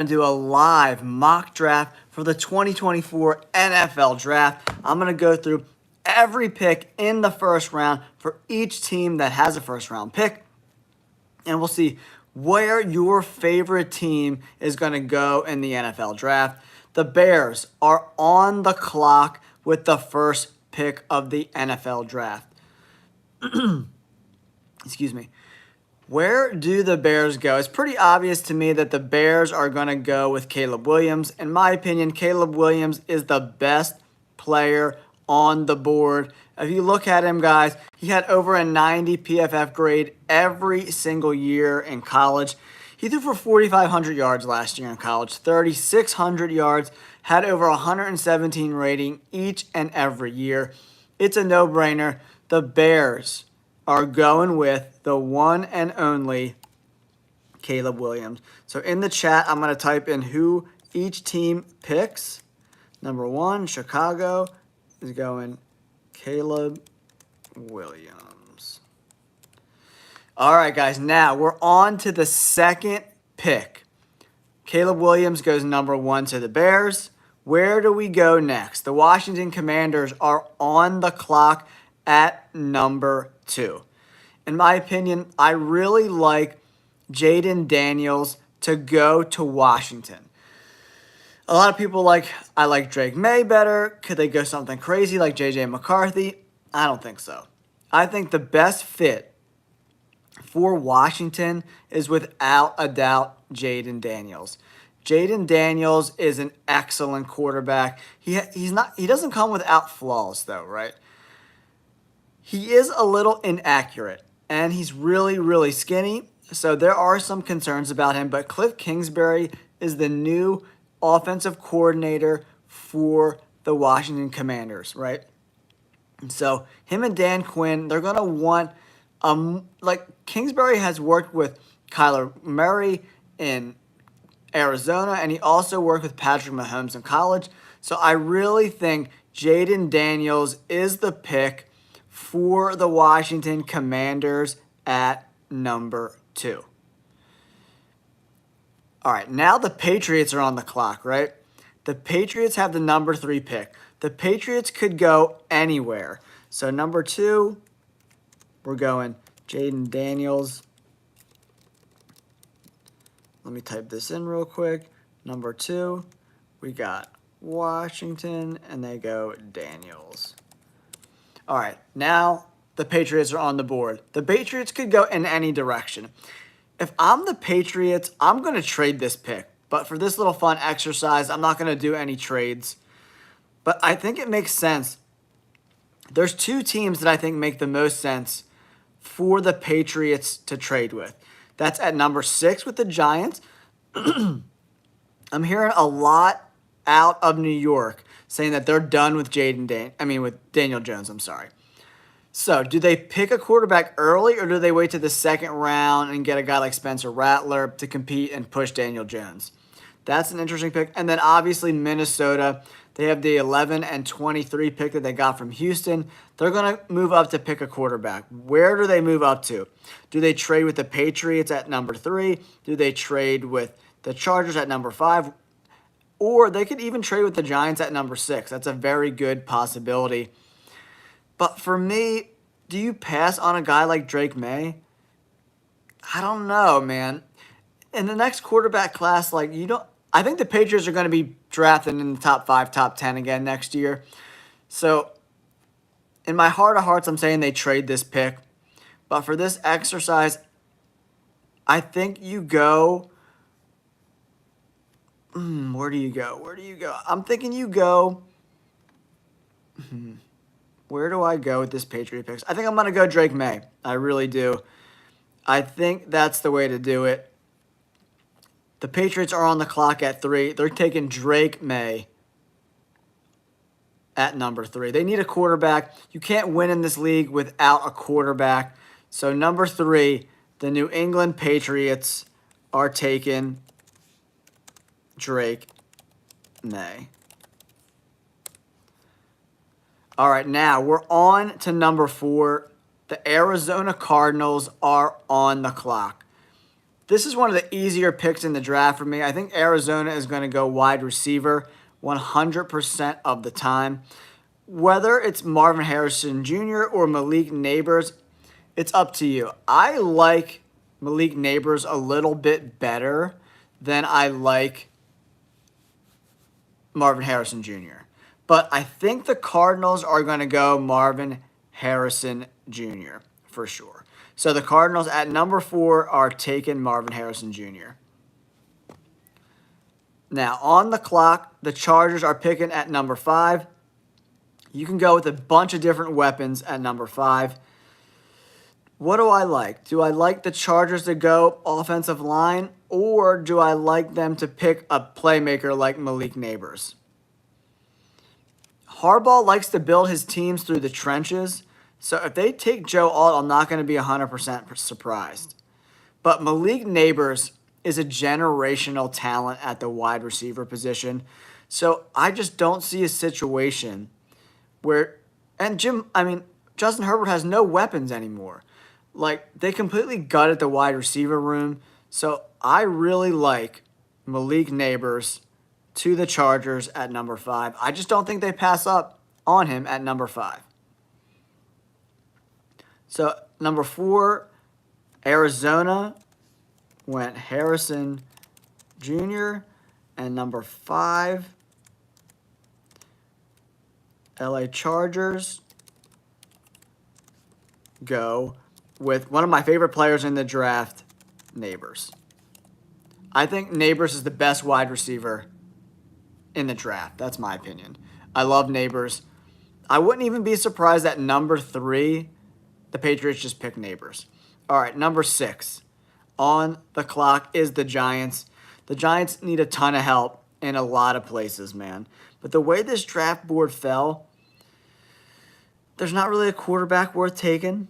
to do a live mock draft for the 2024 NFL Draft. I'm going to go through every pick in the first round for each team that has a first round pick, and we'll see where your favorite team is going to go in the NFL Draft. The Bears are on the clock with the first pick of the NFL Draft. Excuse me. Where do the Bears go? It's pretty obvious to me that the Bears are going to go with Caleb Williams. In my opinion, Caleb Williams is the best player on the board. If you look at him, guys, he had over a 90 PFF grade every single year in college. He threw for 4,500 yards last year in college, 3,600 yards, had over 117 rating each and every year. It's a no-brainer. The Bears are going with the one and only Caleb Williams. So in the chat, I'm going to type in who each team picks. Number one, Chicago is going Caleb Williams. All right, guys, now we're on to the second pick. Caleb Williams goes number one to the Bears. Where do we go next? The Washington Commanders are on the clock at number 2. In my opinion, I really like Jayden Daniels to go to Washington. A lot of people I like Drake May better. Could they go something crazy like J.J. McCarthy? I don't think so. I think the best fit for Washington is without a doubt Jayden Daniels. Jayden Daniels is an excellent quarterback. He doesn't come without flaws though, right? He is a little inaccurate, and he's really, really skinny, so there are some concerns about him, but Cliff Kingsbury is the new offensive coordinator for the Washington Commanders, right? And so him and Dan Quinn, they're going to want, Kingsbury has worked with Kyler Murray in Arizona, and he also worked with Patrick Mahomes in college, so I really think Jayden Daniels is the pick for the Washington Commanders at number 2. All right, now the Patriots are on the clock, right? The Patriots have the number 3 pick. The Patriots could go anywhere. So number 2, we're going Jayden Daniels. Let me type this in real quick. Number 2, we got Washington, and they go Daniels. All right, now the Patriots are on the board. The Patriots could go in any direction. If I'm the Patriots, I'm going to trade this pick. But for this little fun exercise, I'm not going to do any trades. But I think it makes sense. There's 2 teams that I think make the most sense for the Patriots to trade with. That's at number 6 with the Giants. I'm hearing a lot out of New York saying that they're done with with Daniel Jones, So, do they pick a quarterback early, or do they wait to the second round and get a guy like Spencer Rattler to compete and push Daniel Jones? That's an interesting pick. And then obviously Minnesota, they have the 11 and 23 pick that they got from Houston. They're going to move up to pick a quarterback. Where do they move up to? Do they trade with the Patriots at number 3? Do they trade with the Chargers at number 5? Or they could even trade with the Giants at number 6. That's a very good possibility. But for me, do you pass on a guy like Drake May? I don't know, man. In the next quarterback class, I think the Patriots are going to be drafting in the top 5, top 10 again next year. So, in my heart of hearts, I'm saying they trade this pick. But for this exercise, I think you go. Where do you go? I'm thinking you go. Where do I go with this Patriot picks? I think I'm going to go Drake May. I really do. I think that's the way to do it. The Patriots are on the clock at 3. They're taking Drake May at number 3. They need a quarterback. You can't win in this league without a quarterback. So number 3, the New England Patriots are taking Drake May. All right, now we're on to number 4. The Arizona Cardinals are on the clock. This is one of the easier picks in the draft for me. I think Arizona is going to go wide receiver 100% of the time. Whether it's Marvin Harrison Jr. or Malik Neighbors, it's up to you. I like Malik Neighbors a little bit better than I like Marvin Harrison Jr. But I think the Cardinals are going to go Marvin Harrison Jr. for sure. So the Cardinals at number 4 are taking Marvin Harrison Jr. Now, on the clock, the Chargers are picking at number 5. You can go with a bunch of different weapons at number 5. What do I like? Do I like the Chargers to go offensive line, or do I like them to pick a playmaker like Malik Neighbors? Harbaugh likes to build his teams through the trenches, so if they take Joe Alt, I'm not going to be 100% surprised. But Malik Neighbors is a generational talent at the wide receiver position, so I just don't see a situation where, and Justin Herbert has no weapons anymore. Like, they completely gutted the wide receiver room, so I really like Malik Neighbors to the Chargers at number 5. I just don't think they pass up on him at number 5. So, number 4, Arizona went Harrison Jr. And number 5, LA Chargers go with one of my favorite players in the draft, Neighbors. I think Neighbors is the best wide receiver in the draft. That's my opinion. I love Neighbors. I wouldn't even be surprised at number 3, the Patriots just picked Neighbors. All right, number 6 on the clock is the Giants. The Giants need a ton of help in a lot of places, man. But the way this draft board fell, there's not really a quarterback worth taking.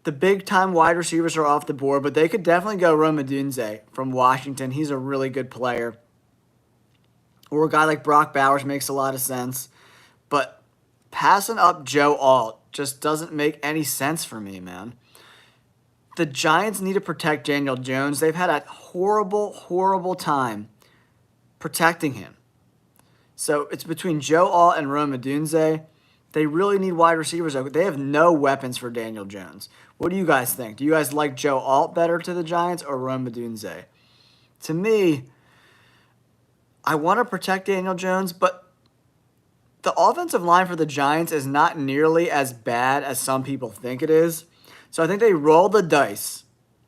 The big-time wide receivers are off the board, but they could definitely go Rome Odunze from Washington. He's a really good player. Or a guy like Brock Bowers makes a lot of sense. But passing up Joe Alt just doesn't make any sense for me, man. The Giants need to protect Daniel Jones. They've had a horrible, horrible time protecting him. So it's between Joe Alt and Rome Odunze. They really need wide receivers. They have no weapons for Daniel Jones. What do you guys think? Do you guys like Joe Alt better to the Giants or Rome Odunze? To me, I want to protect Daniel Jones, but the offensive line for the Giants is not nearly as bad as some people think it is. So I think they roll the dice,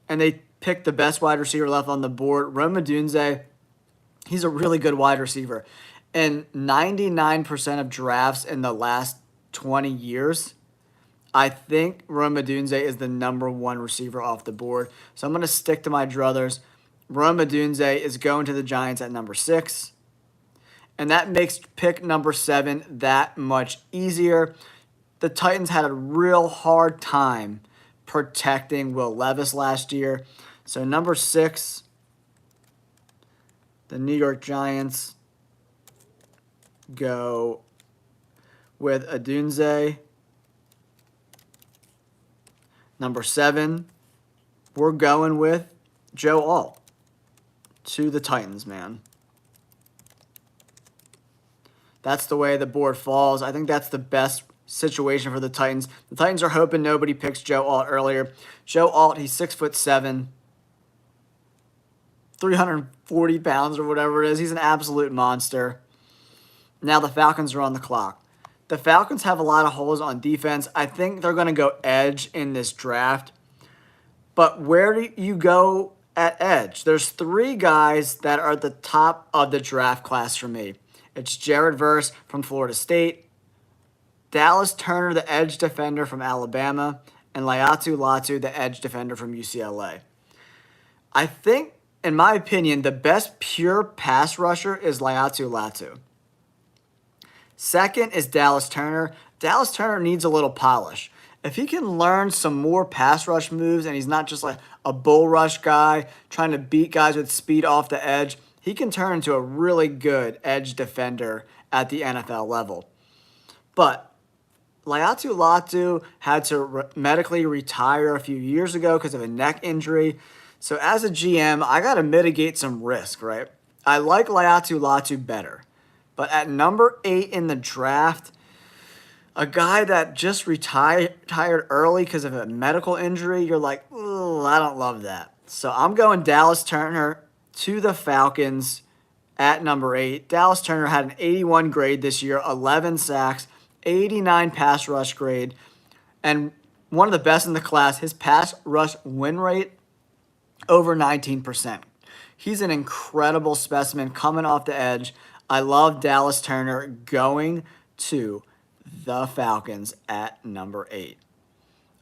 and they pick the best wide receiver left on the board. Rome Odunze, he's a really good wide receiver. And 99% of drafts in the last 20 years, I think Rome Odunze is the number 1 receiver off the board. So I'm going to stick to my druthers. Rome Odunze is going to the Giants at number 6. And that makes pick number 7 that much easier. The Titans had a real hard time protecting Will Levis last year. So number 6, the New York Giants go with Odunze. Number 7, we're going with Joe Alt to the Titans, man. That's the way the board falls. I think that's the best situation for the Titans. The Titans are hoping nobody picks Joe Alt earlier. Joe Alt, he's 6'7", 340 pounds or whatever it is. He's an absolute monster. Now the Falcons are on the clock. The Falcons have a lot of holes on defense. I think they're going to go edge in this draft. But where do you go at edge? There's 3 guys that are at the top of the draft class for me. It's Jared Verse from Florida State, Dallas Turner, the edge defender from Alabama, and Laiatu Latu, the edge defender from UCLA. I think, in my opinion, the best pure pass rusher is Laiatu Latu. Second is Dallas Turner. Dallas Turner needs a little polish. If he can learn some more pass rush moves and he's not just like a bull rush guy trying to beat guys with speed off the edge, he can turn into a really good edge defender at the NFL level. But Laiatu Latu had to medically retire a few years ago because of a neck injury. So as a GM, I got to mitigate some risk, right? I like Laiatu Latu better. But at number 8 in the draft, a guy that just retired early because of a medical injury, you're like, ooh, I don't love that. So I'm going Dallas Turner to the Falcons at number 8. Dallas Turner had an 81 grade this year, 11 sacks, 89 pass rush grade, and one of the best in the class. His pass rush win rate, over 19%. He's an incredible specimen coming off the edge. I love Dallas Turner going to the Falcons at number 8.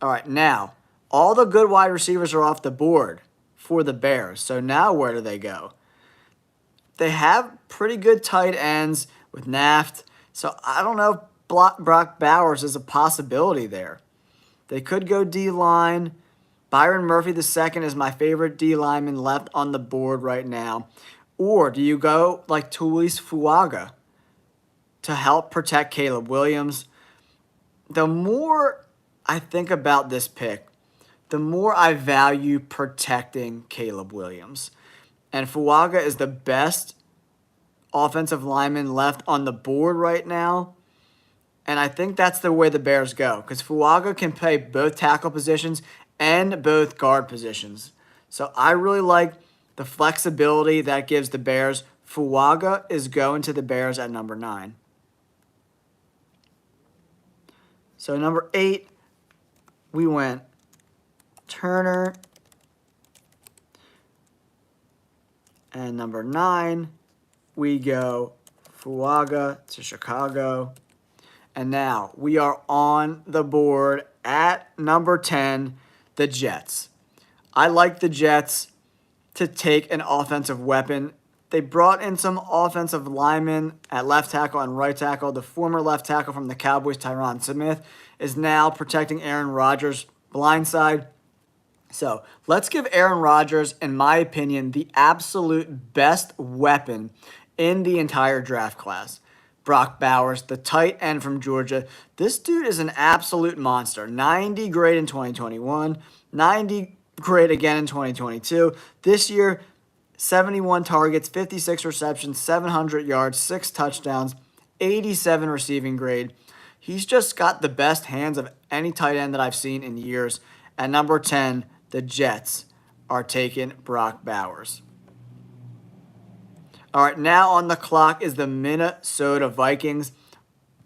All right, now, all the good wide receivers are off the board for the Bears. So now where do they go? They have pretty good tight ends with Naft. So I don't know if Brock Bowers is a possibility there. They could go D-line. Byron Murphy II is my favorite D lineman left on the board right now. Or do you go like Tulis Fuaga to help protect Caleb Williams? The more I think about this pick, the more I value protecting Caleb Williams. And Fuaga is the best offensive lineman left on the board right now. And I think that's the way the Bears go, because Fuaga can play both tackle positions and both guard positions. So I really like the flexibility that gives the Bears. Fuaga is going to the Bears at number 9. So number 8, we went Turner. And number 9, we go Fuaga to Chicago. And now we are on the board at number 10, the Jets. I like the Jets to take an offensive weapon. They brought in some offensive linemen at left tackle and right tackle. The former left tackle from the Cowboys, Tyron Smith, is now protecting Aaron Rodgers' blind side. So let's give Aaron Rodgers, in my opinion, the absolute best weapon in the entire draft class. Brock Bowers, the tight end from Georgia. This dude is an absolute monster. 90 grade in 2021, 90 grade again in 2022. This year, 71 targets, 56 receptions, 700 yards, 6 touchdowns, 87 receiving grade. He's just got the best hands of any tight end that I've seen in years. At number 10, the Jets are taking Brock Bowers. All right, now on the clock is the Minnesota Vikings.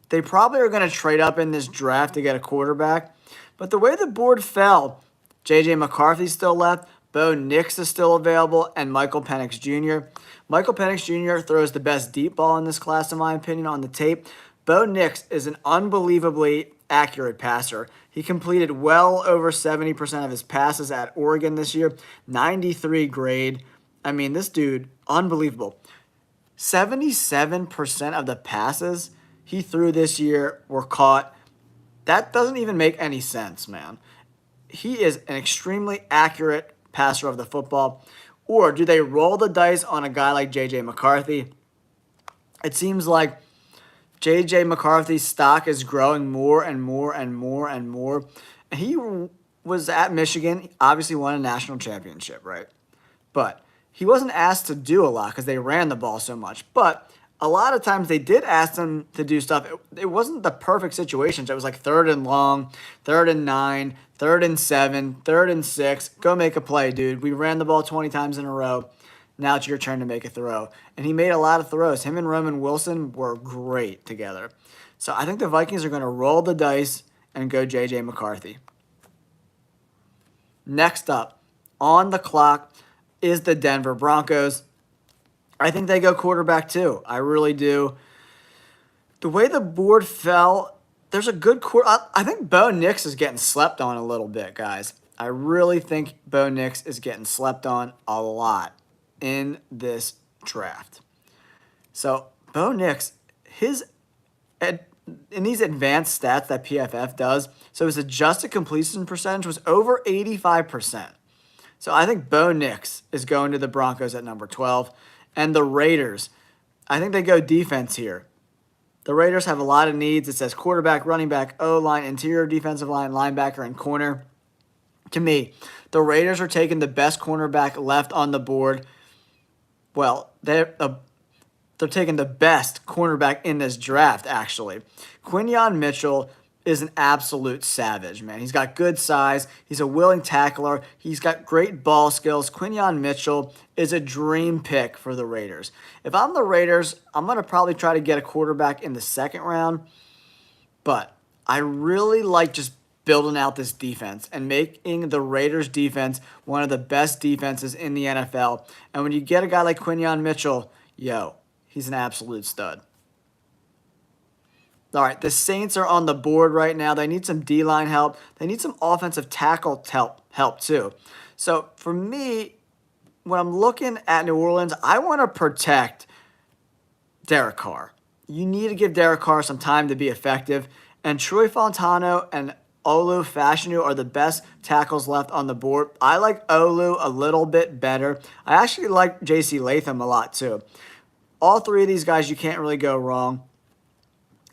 They probably are going to trade up in this draft to get a quarterback. But the way the board fell, J.J. McCarthy's still left, Bo Nix is still available, and Michael Penix Jr. Michael Penix Jr. throws the best deep ball in this class, in my opinion, on the tape. Bo Nix is an unbelievably accurate passer. He completed well over 70% of his passes at Oregon this year, 93 grade. I mean, this dude, unbelievable. 77% of the passes he threw this year were caught. That doesn't even make any sense, man. He is an extremely accurate passer of the football. Or do they roll the dice on a guy like J.J. McCarthy? It seems like J.J. McCarthy's stock is growing more and more and more and more. He was at Michigan, obviously won a national championship, right? But he wasn't asked to do a lot because they ran the ball so much. But a lot of times they did ask him to do stuff. It wasn't the perfect situations. It was like 3rd and long, 3rd and 9, 3rd and 7, 3rd and 6. Go make a play, dude. We ran the ball 20 times in a row. Now it's your turn to make a throw. And he made a lot of throws. Him and Roman Wilson were great together. So I think the Vikings are going to roll the dice and go J.J. McCarthy. Next up, on the clock, is the Denver Broncos. I think they go quarterback too. I really do. The way the board fell, there's a good I think Bo Nix is getting slept on a little bit, guys. I really think Bo Nix is getting slept on a lot in this draft. So Bo Nix, in these advanced stats that PFF does, so his adjusted completion percentage was over 85%. So I think Bo Nix is going to the Broncos at number 12. And the Raiders, I think they go defense here. The Raiders have a lot of needs. It says quarterback, running back, O-line, interior defensive line, linebacker, and corner. To me, The Raiders are taking the best cornerback left on the board. Well, they're taking the best cornerback in this draft, actually. Quinyon Mitchell is an absolute savage, man. He's got good size. He's a willing tackler. He's got great ball skills. Quinyon Mitchell is a dream pick for the Raiders. If I'm the Raiders, I'm going to probably try to get a quarterback in the second round. But I really like just building out this defense and making the Raiders defense one of the best defenses in the NFL. And when you get a guy like Quinyon Mitchell, he's an absolute stud. All right, the Saints are on the board right now. They need some D-line help. They need some offensive tackle help too. So for me, when I'm looking at New Orleans, I want to protect Derek Carr. You need to give Derek Carr some time to be effective. And Troy Fontano and Olu Fashanu are the best tackles left on the board. I like Olu a little bit better. I actually like J.C. Latham a lot too. All three of these guys, you can't really go wrong.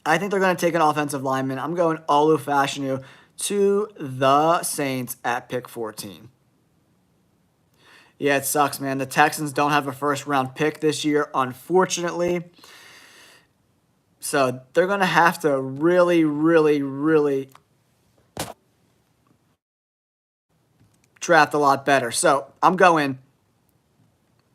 I think they're going to take an offensive lineman. I'm going Olu Fashanu to the Saints at pick 14. Yeah, it sucks, man. The Texans don't have a first-round pick this year, unfortunately. So they're going to have to really, really, really draft a lot better. So I'm going.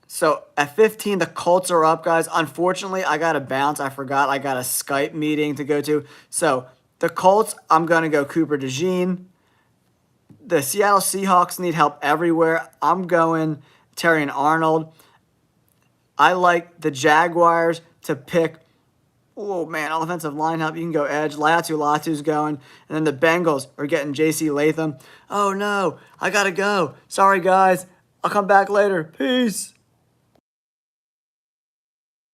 So at 15, the Colts are up, guys. Unfortunately, I got to bounce. I forgot I got a Skype meeting to go to. So the Colts, I'm going to go Cooper DeJean. The Seattle Seahawks need help everywhere. I'm going Terrion Arnold. I like the Jaguars to pick, offensive line help. You can go edge. Latu's going. And then the Bengals are getting J.C. Latham. Oh, no, I got to go. Sorry, guys. I'll come back later. Peace.